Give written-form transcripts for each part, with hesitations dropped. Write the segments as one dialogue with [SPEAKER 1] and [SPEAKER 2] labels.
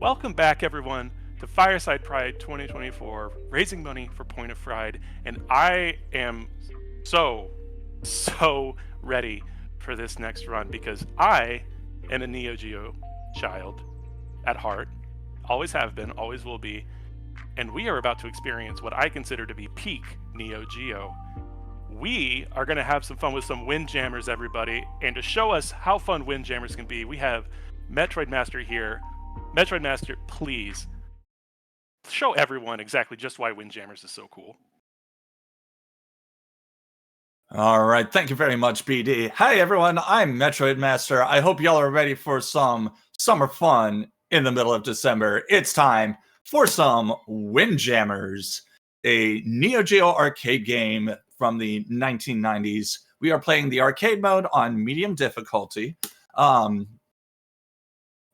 [SPEAKER 1] Welcome back, everyone, to Fireside Pride 2024, raising money for Point of Pride. And I am so ready for this next run because I am a Neo Geo child at heart, always have been, always will be. And we are about to experience what I consider to be peak Neo Geo. We are going to have some fun with some Windjammers, everybody. And to show us how fun Windjammers can be, we have MetroidMaster here. MetroidMaster, please show everyone exactly just why Windjammers is so cool.
[SPEAKER 2] All right, thank you very much, BD. Hi, everyone. I'm MetroidMaster. I hope y'all are ready for some summer fun in the middle of December. It's time for some Windjammers, a Neo Geo arcade game from the 1990s. We are playing the arcade mode on medium difficulty.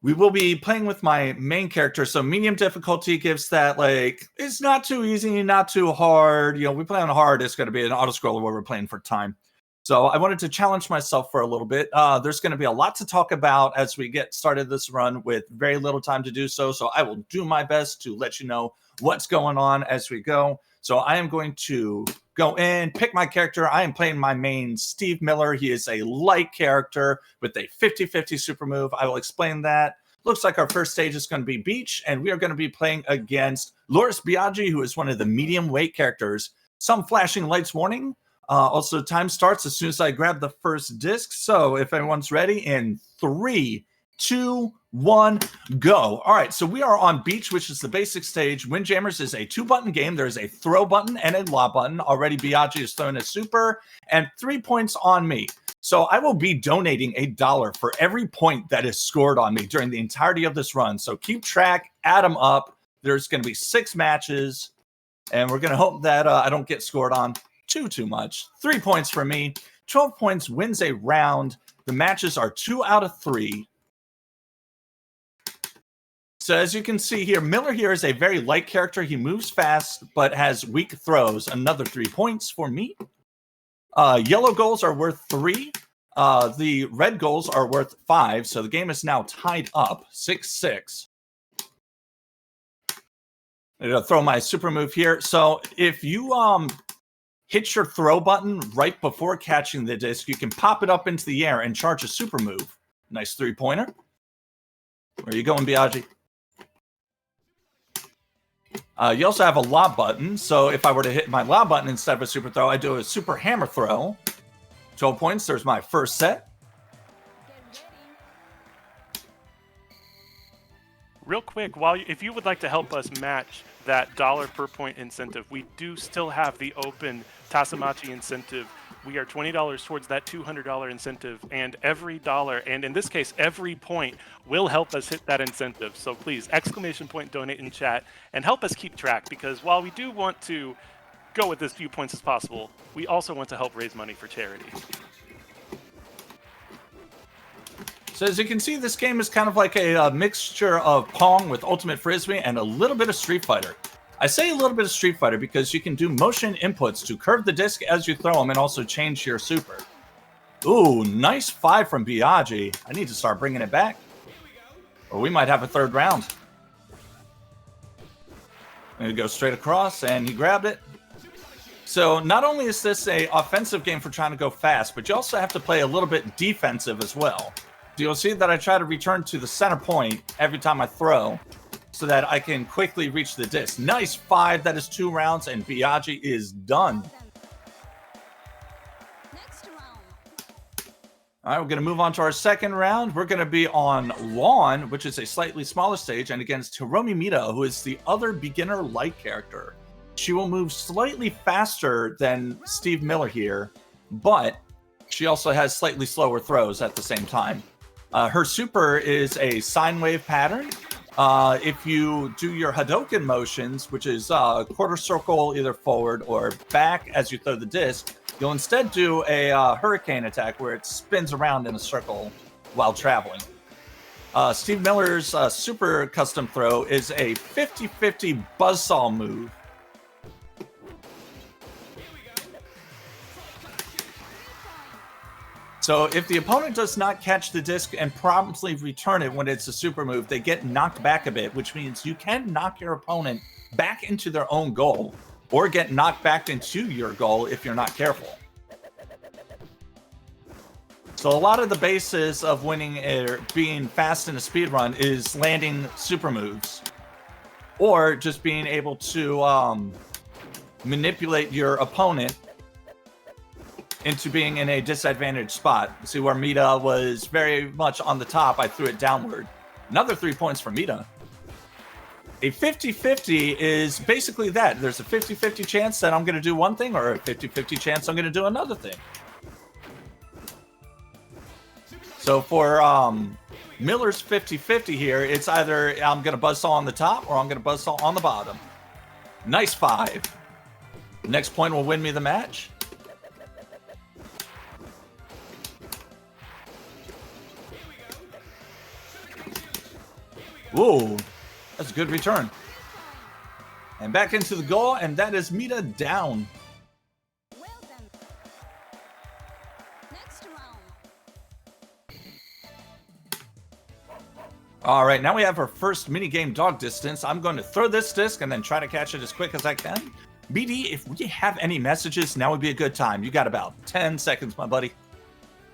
[SPEAKER 2] We will be playing with my main character, so medium difficulty gives that, like, it's not too easy, not too hard. We play on hard, it's going to be an auto-scroller where we're playing for time. So I wanted to challenge myself for a little bit. There's going to be a lot to talk about as we get started this run with very little time to do so, so I will do my best to let you know what's going on as we go. So I am going to go in, pick my character. I am playing my main, Steve Miller. He is a light character with a 50-50 super move. I will explain that. Looks like our first stage is going to be Beach, and we are going to be playing against Loris Biaggi, who is one of the medium weight characters. Some flashing lights warning. Also, time starts as soon as I grab the first disc. So if everyone's ready, in 3, 2, 1, go. All right, so we are on Beach, which is the basic stage. Windjammers is a 2-button game. There's a throw button and a lob button. Already Biaggi has thrown a super, and 3 points on me. So I will be donating $1 for every point that is scored on me during the entirety of this run. So keep track, add them up. There's going to be 6 matches, and we're going to hope that I don't get scored on too much. 3 points for me. 12 points wins a round. The matches are 2 out of 3. So as you can see here, Miller here is a very light character. He moves fast, but has weak throws. Another 3 points for me. Yellow goals are worth 3. The red goals are worth 5. So the game is now tied up, 6-6. I'm going to throw my super move here. So if you hit your throw button right before catching the disc, you can pop it up into the air and charge a super move. Nice 3-pointer. Where are you going, Biaggi? You also have a lob button, so if I were to hit my lob button instead of a super throw, I do a super hammer throw. 12 points, there's my first set.
[SPEAKER 1] Real quick, if you would like to help us match that $1 per point incentive, we do still have the open Tasamachi incentive. We are $20 towards that $200 incentive, and every dollar, and in this case, every point will help us hit that incentive. So please, exclamation point donate in chat and help us keep track, because while we do want to go with as few points as possible, we also want to help raise money for charity.
[SPEAKER 2] So as you can see, this game is kind of like a mixture of Pong with Ultimate Frisbee and a little bit of Street Fighter. I say a little bit of Street Fighter because you can do motion inputs to curve the disc as you throw them and also change your super. Ooh, nice 5 from Biaggi. I need to start bringing it back, or we might have a third round. I'm going to go straight across, and he grabbed it. So not only is this an offensive game for trying to go fast, but you also have to play a little bit defensive as well. So you'll see that I try to return to the center point every time I throw, so that I can quickly reach the disc. Nice 5, that is 2 rounds, and Biaggi is done. All right, we're going to move on to our second round. We're going to be on Lawn, which is a slightly smaller stage, and against Hiromi Mita, who is the other beginner light character. She will move slightly faster than Steve Miller here, but she also has slightly slower throws at the same time. Her super is a sine wave pattern. If you do your Hadoken motions, which is quarter circle either forward or back as you throw the disc, you'll instead do a hurricane attack where it spins around in a circle while traveling. Steve Miller's super custom throw is a 50-50 buzzsaw move. So if the opponent does not catch the disc and promptly return it when it's a super move, they get knocked back a bit, which means you can knock your opponent back into their own goal or get knocked back into your goal if you're not careful. So a lot of the basis of winning or being fast in a speed run is landing super moves or just being able to manipulate your opponent into being in a disadvantaged spot. See where Mita was very much on the top, I threw it downward. Another 3 points for Mita. A 50-50 is basically that. There's a 50-50 chance that I'm going to do one thing or a 50-50 chance I'm going to do another thing. So for Miller's 50-50 here, it's either I'm going to buzzsaw on the top or I'm going to buzzsaw on the bottom. Nice 5. Next point will win me the match. Ooh, that's a good return. And back into the goal, and that is Mita down.
[SPEAKER 3] Well done. Next round.
[SPEAKER 2] All right, now we have our first minigame dog distance. I'm going to throw this disc and then try to catch it as quick as I can. BD, if we have any messages, now would be a good time. You got about 10 seconds, my buddy.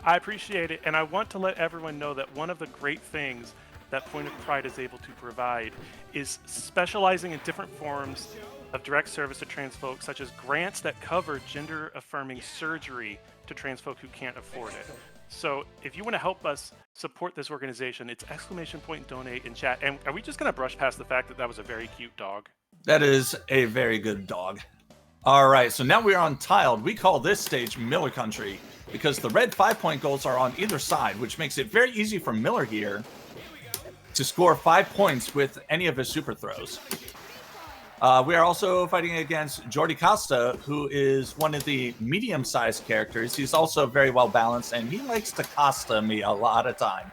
[SPEAKER 1] I appreciate it, and I want to let everyone know that one of the great things that Point of Pride is able to provide is specializing in different forms of direct service to trans folks, such as grants that cover gender-affirming surgery to trans folk who can't afford it. So if you want to help us support this organization, it's !donate in chat. And are we just going to brush past the fact that that was a very cute dog?
[SPEAKER 2] That is a very good dog. All right, so now we are on tiled. We call this stage Miller Country because the red 5-point goals are on either side, which makes it very easy for Miller here to score 5 points with any of his super throws. We are also fighting against Jordi Costa, who is one of the medium-sized characters. He's also very well balanced, and he likes to Costa me a lot of time.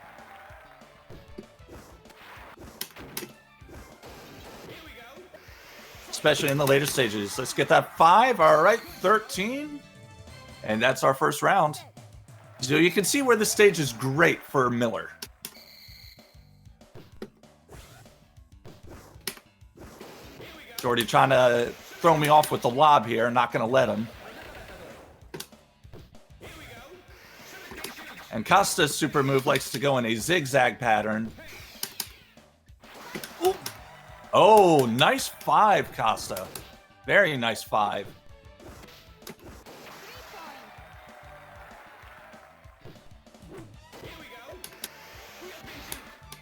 [SPEAKER 2] Especially in the later stages. Let's get that 5. All right, 13. And that's our first round. So you can see where this stage is great for Miller. Jordy trying to throw me off with the lob here. Not going to let him. And Costa's super move likes to go in a zigzag pattern. Ooh. Oh, nice 5, Costa. Very nice 5.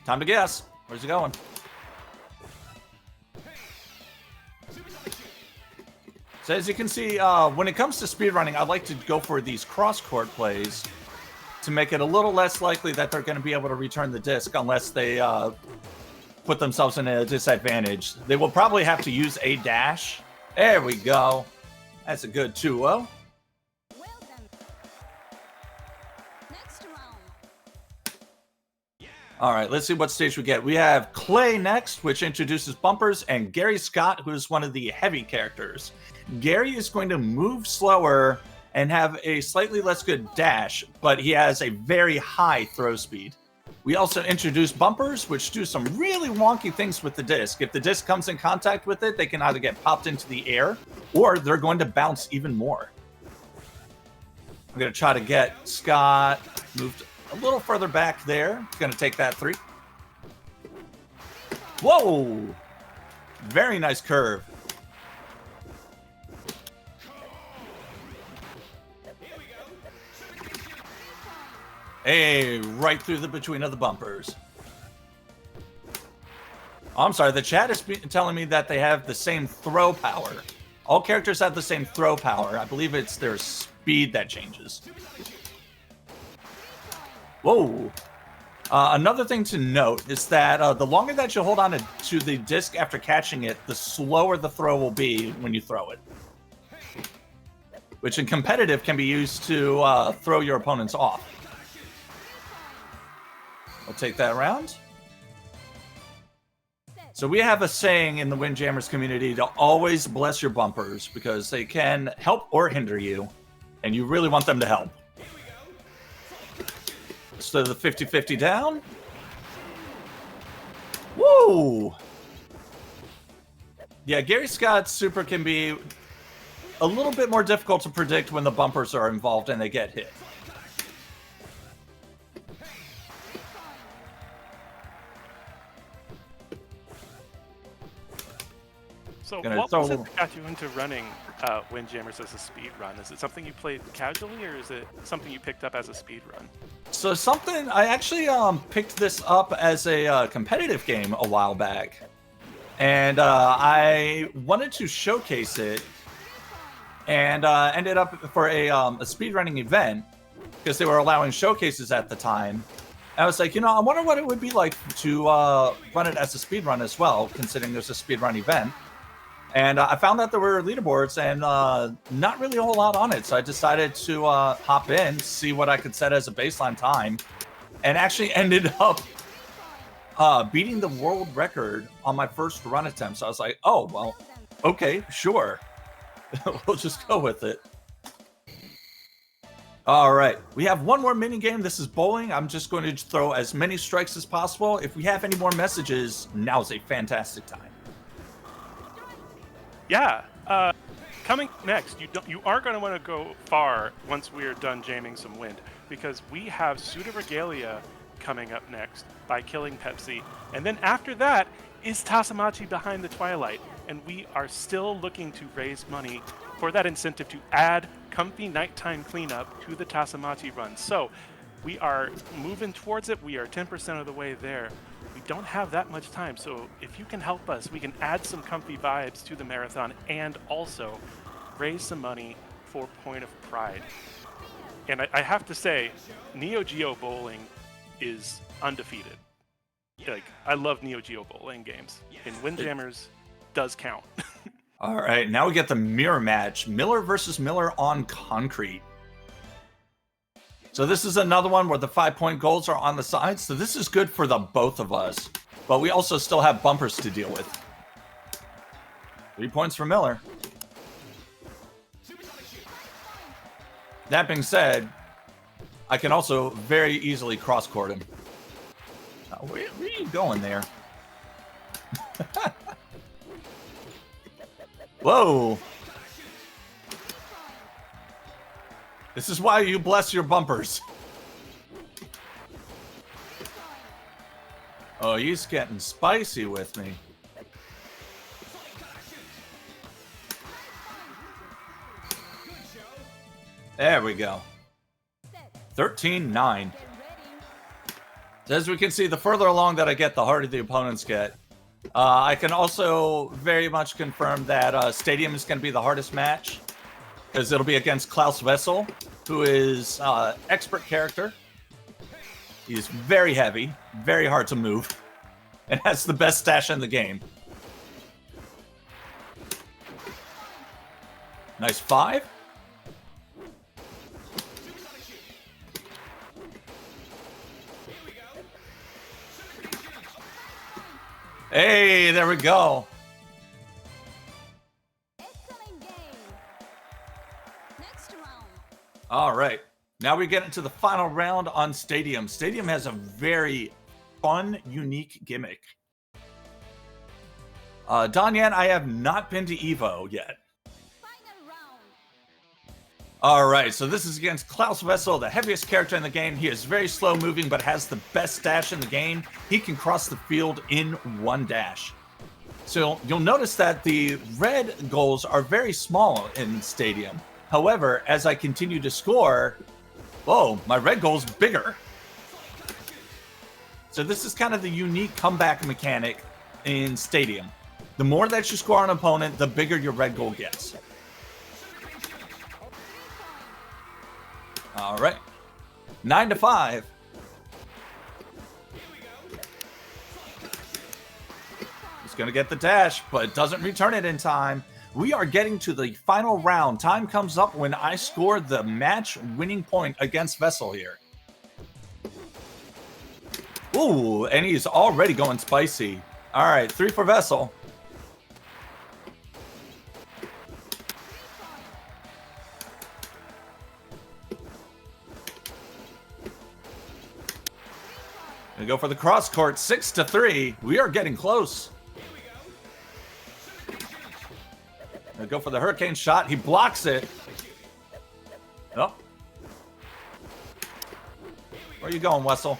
[SPEAKER 2] Time to guess. Where's he going? So as you can see, when it comes to speedrunning, I like to go for these cross-court plays to make it a little less likely that they're going to be able to return the disc unless they put themselves in a disadvantage. They will probably have to use a dash. There we go. That's a good 2-0.
[SPEAKER 3] Well done. Next round.
[SPEAKER 2] All right, let's see what stage we get. We have Clay next, which introduces bumpers, and Gary Scott, who is one of the heavy characters. Gary is going to move slower and have a slightly less good dash, but he has a very high throw speed. We also introduce bumpers, which do some really wonky things with the disc. If the disc comes in contact with it, they can either get popped into the air, or they're going to bounce even more. I'm going to try to get Scott moved a little further back there. Going to take that 3. Whoa! Very nice curve. Hey, right through the between of the bumpers. Oh, I'm sorry, the chat is telling me that they have the same throw power. All characters have the same throw power. I believe it's their speed that changes. Whoa. Another thing to note is that the longer that you hold on to the disc after catching it, the slower the throw will be when you throw it. Which in competitive can be used to throw your opponents off. I'll take that round. So we have a saying in the Windjammers community to always bless your bumpers because they can help or hinder you, and you really want them to help. close to the 50-50 down. Woo! Yeah, Gary Scott's super can be a little bit more difficult to predict when the bumpers are involved and they get hit.
[SPEAKER 1] So
[SPEAKER 2] Gonna
[SPEAKER 1] what
[SPEAKER 2] throw
[SPEAKER 1] was
[SPEAKER 2] a
[SPEAKER 1] it
[SPEAKER 2] little-
[SPEAKER 1] that got you into running Windjammers as a speed run? Is it something you played casually, or is it something you picked up as a speed run?
[SPEAKER 2] So something I actually picked this up as a competitive game a while back, and I wanted to showcase it, and ended up for a speedrunning event because they were allowing showcases at the time. And I was like, I wonder what it would be like to run it as a speedrun as well, considering there's a speedrun event. And I found that there were leaderboards and not really a whole lot on it. So I decided to hop in, see what I could set as a baseline time, and actually ended up beating the world record on my first run attempt. So I was like, oh, well, okay, sure. We'll just go with it. All right, we have one more mini game. This is bowling. I'm just going to throw as many strikes as possible. If we have any more messages, now's a fantastic time.
[SPEAKER 1] Yeah. Coming next, you are going to want to go far once we are done jamming some wind, because we have Suda Regalia coming up next by Killing Pepsi, and then after that is Tasamachi Behind the Twilight, and we are still looking to raise money for that incentive to add Comfy Nighttime Cleanup to the Tasamachi run. So we are moving towards it. We are 10% of the way there. We don't have that much time, so if you can help us, we can add some comfy vibes to the marathon and also raise some money for Point of Pride. And I have to say, Neo Geo Bowling is undefeated. Like, I love Neo Geo Bowling games, and Windjammers does count.
[SPEAKER 2] All right, now we get the mirror match. Miller versus Miller on concrete. So this is another one where the 5-point goals are on the sides. So this is good for the both of us. But we also still have bumpers to deal with. 3 points for Miller. That being said, I can also very easily cross-court him. Where are you going there? Whoa. This is why you bless your bumpers. Oh, he's getting spicy with me. There we go. 13-9. As we can see, the further along that I get, the harder the opponents get. I can also very much confirm that Stadium is going to be the hardest match, because it'll be against Klaus Wessel, who is expert character. He's very heavy, very hard to move, and has the best stash in the game. Nice 5. Hey, there we go.
[SPEAKER 3] Excellent game. Next round.
[SPEAKER 2] All right. Now we get into the final round on Stadium. Stadium has a very fun, unique gimmick. Don Yan, I have not been to Evo yet.
[SPEAKER 3] Final round.
[SPEAKER 2] All right, so this is against Klaus Wessel, the heaviest character in the game. He is very slow moving, but has the best stash in the game. He can cross the field in one dash. So you'll notice that the red goals are very small in Stadium. However, as I continue to score, whoa, my red goal's bigger. So this is kind of the unique comeback mechanic in Stadium. The more that you score on an opponent, the bigger your red goal gets. All right, 9-5. He's gonna get the dash, but doesn't return it in time. We are getting to the final round. Time comes up when I score the match-winning point against Vessel here. Ooh, and he's already going spicy. All right, 3 for Vessel. Gonna go for the cross court, 6-3. We are getting close. Gonna go for the hurricane shot. He blocks it. Oh. Where are you going, Wessel?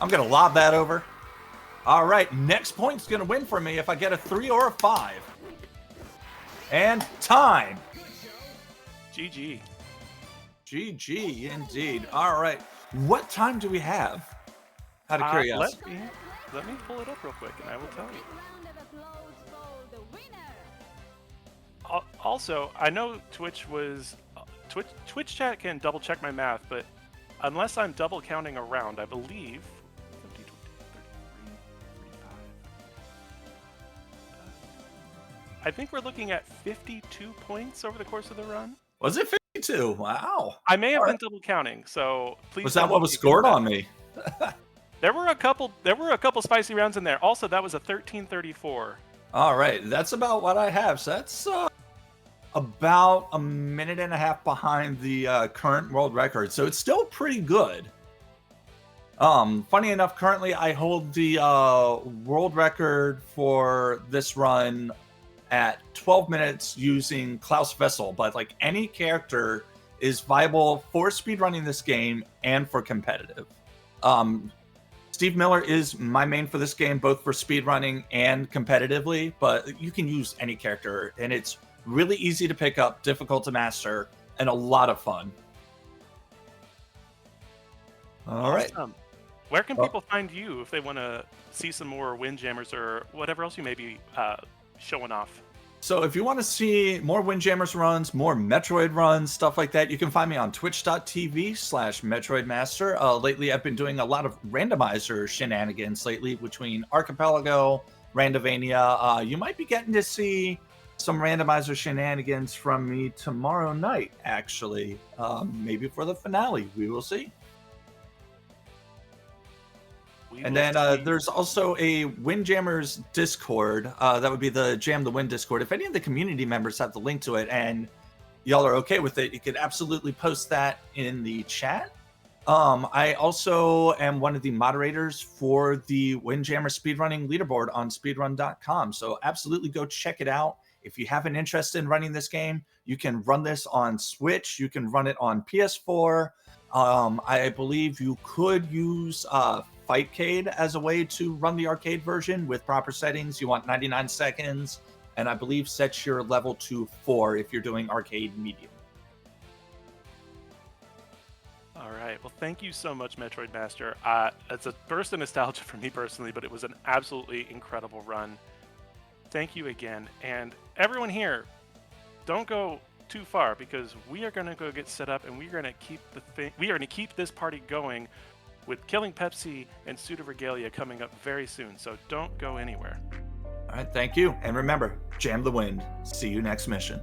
[SPEAKER 2] I'm gonna lob that over. All right, next point's gonna win for me if I get a 3 or a 5. And time.
[SPEAKER 1] GG.
[SPEAKER 2] GG indeed. All right, what time do we have? Out of curiosity.
[SPEAKER 1] Let me pull it up real quick, and I will tell you.
[SPEAKER 3] Round of applause for the winner.
[SPEAKER 1] Also, I know Twitch chat can double check my math, but unless I'm double counting around, I believe 50, 20, 33, 35. I think we're looking at 52 points over the course of the run.
[SPEAKER 2] Was it 52? Wow.
[SPEAKER 1] I may have
[SPEAKER 2] All
[SPEAKER 1] been
[SPEAKER 2] right.
[SPEAKER 1] double counting, so please.
[SPEAKER 2] Was that
[SPEAKER 1] don't
[SPEAKER 2] what was
[SPEAKER 1] take
[SPEAKER 2] scored
[SPEAKER 1] that.
[SPEAKER 2] on me?
[SPEAKER 1] There were a couple spicy rounds in there. Also, that was a 13:34.
[SPEAKER 2] All right, that's about what I have. So that's about a minute and a half behind the current world record. So it's still pretty good. Funny enough, currently I hold the world record for this run at 12 minutes using Klaus Vessel, but like any character is viable for speedrunning this game and for competitive. Steve Miller is my main for this game, both for speedrunning and competitively, but you can use any character, and it's really easy to pick up, difficult to master, and a lot of fun. All right.
[SPEAKER 1] Awesome. Where can people find you if they want to see some more Windjammers or whatever else you may be showing off?
[SPEAKER 2] So if you want to see more Windjammers runs, more Metroid runs, stuff like that, you can find me on twitch.tv/MetroidMaster. Lately, I've been doing a lot of randomizer shenanigans lately between Archipelago, Randovania. You might be getting to see some randomizer shenanigans from me tomorrow night, actually. Maybe for the finale. We will see. And then there's also a Windjammers Discord. That would be the Jam the Wind Discord. If any of the community members have the link to it and y'all are okay with it, you could absolutely post that in the chat. I also am one of the moderators for the Windjammer speedrunning leaderboard on speedrun.com. So absolutely go check it out. If you have an interest in running this game, you can run this on Switch. You can run it on PS4. I believe you could use Fightcade as a way to run the arcade version with proper settings. You want 99 seconds, and I believe sets your level to 4 if you're doing arcade medium.
[SPEAKER 1] All right. Well, thank you so much, MetroidMaster. It's a burst of nostalgia for me personally, but it was an absolutely incredible run. Thank you again. And everyone here, don't go too far because we are going to go get set up and we're going to keep this party going with Killing Pepsi and Suit of Regalia coming up very soon. So don't go anywhere.
[SPEAKER 2] All right, thank you. And remember, jam the wind. See you next mission.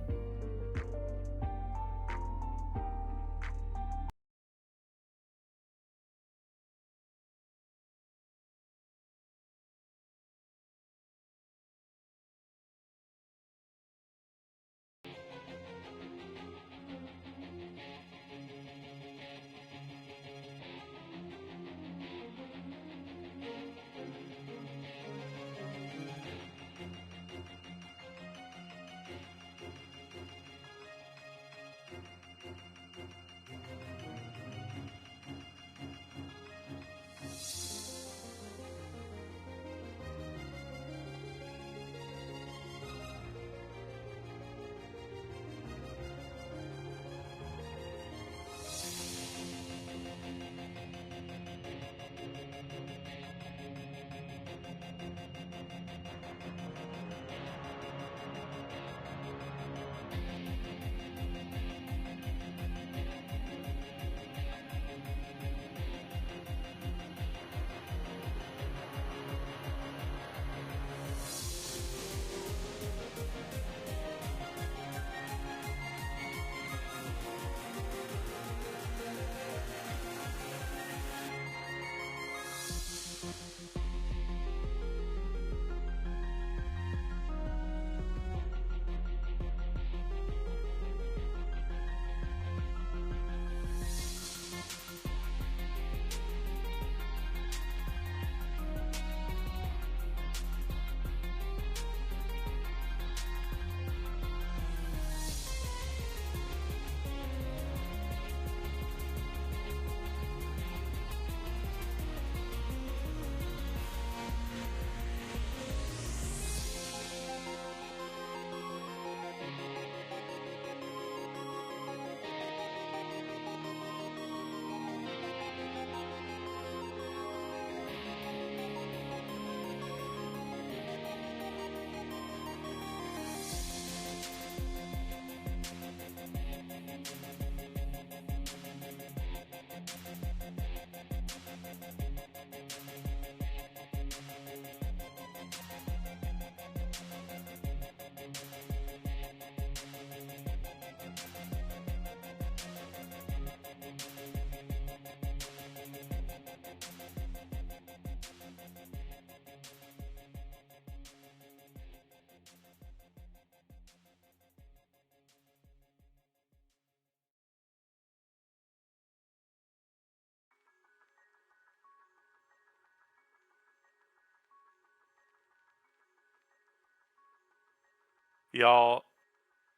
[SPEAKER 1] Y'all,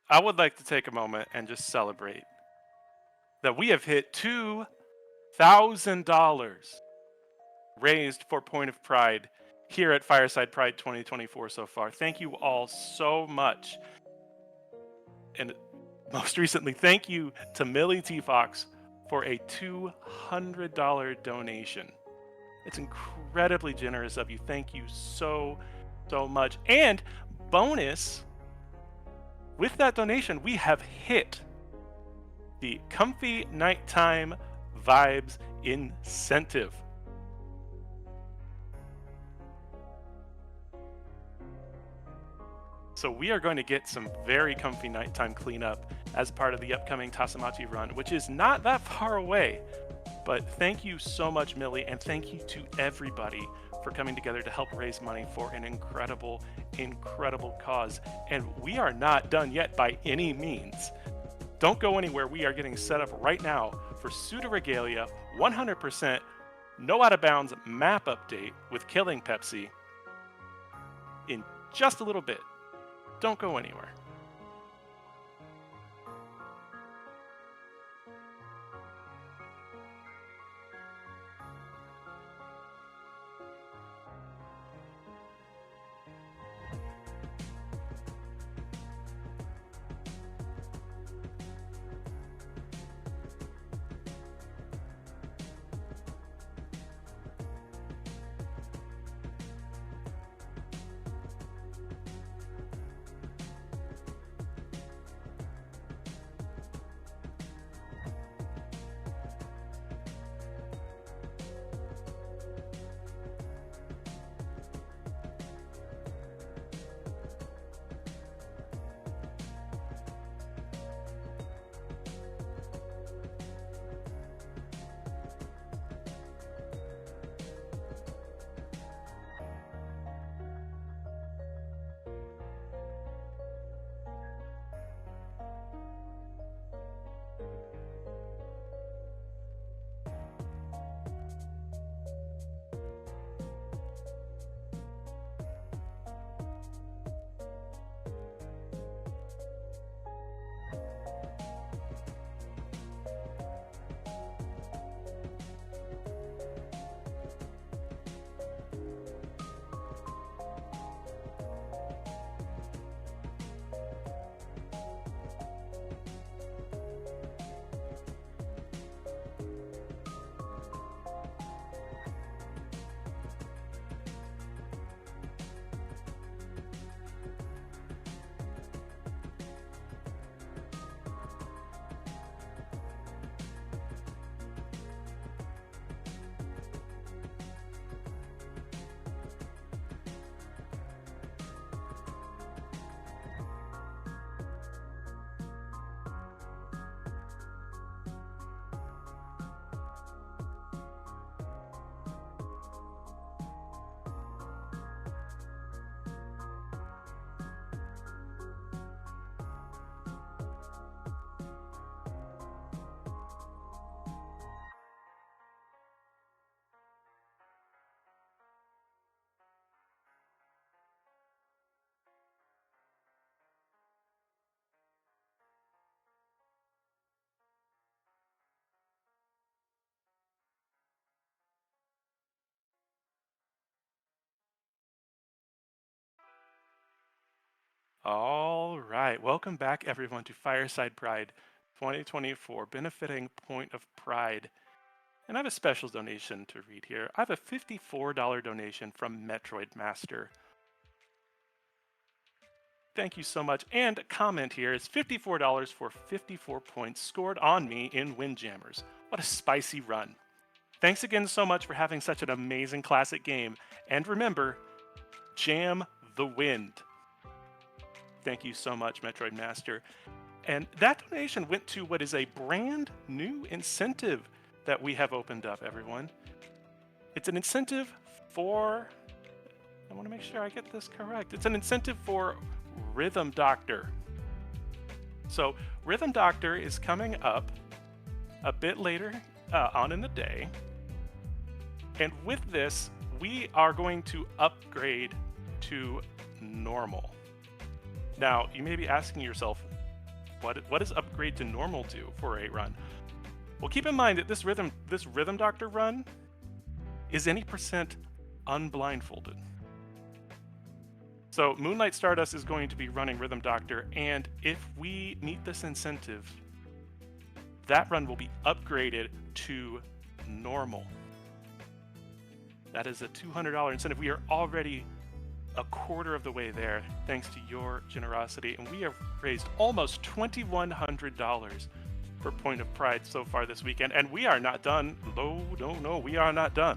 [SPEAKER 1] I would like to take a moment and just celebrate that we have hit $2,000 raised for Point of Pride here at Fireside Pride 2024 so far. Thank you all so much. And most recently, thank you to Millie T. Fox for a $200 donation. It's incredibly generous of you. Thank you so much. And bonus, with that donation, we have hit the Comfy Nighttime Vibes incentive. So we are going to get some very comfy nighttime cleanup as part of the upcoming Tasamachi run, which is not that far away. But thank you so much, Millie, and thank you to everybody for coming together to help raise money for an incredible, incredible cause. And we are not done yet by any means. Don't go anywhere. We are getting set up right now for Pseudo Regalia 100% no out of bounds map update with Killing Pepsi in just a little bit. Don't go anywhere. All right, welcome back everyone to Fireside Pride 2024, benefiting Point of Pride. And I have a special donation to read here. I have a $54 donation from MetroidMaster. Thank you so much. And a comment here is $54 for 54 points scored on me in Windjammers. What a spicy run. Thanks again so much for having such an amazing classic game. And remember, jam the wind. Thank you so much, MetroidMaster. And that donation went to what is a brand new incentive that we have opened up, everyone. It's an incentive for, I want to make sure I get this correct. It's an incentive for Rhythm Doctor. So Rhythm Doctor is coming up a bit later on in the day. And with this, we are going to upgrade to normal. Now, you may be asking yourself, what does upgrade to normal do for a run? Well, keep in mind that this Rhythm Doctor run is any percent unblindfolded. So Moonlight Stardust is going to be running Rhythm Doctor, and if we meet this incentive, that run will be upgraded to normal. That is a $200 incentive. We are already a quarter of the way there, thanks to your generosity, and we have raised almost $2,100 for Point of Pride so far this weekend, and we are not done. No, we are not done.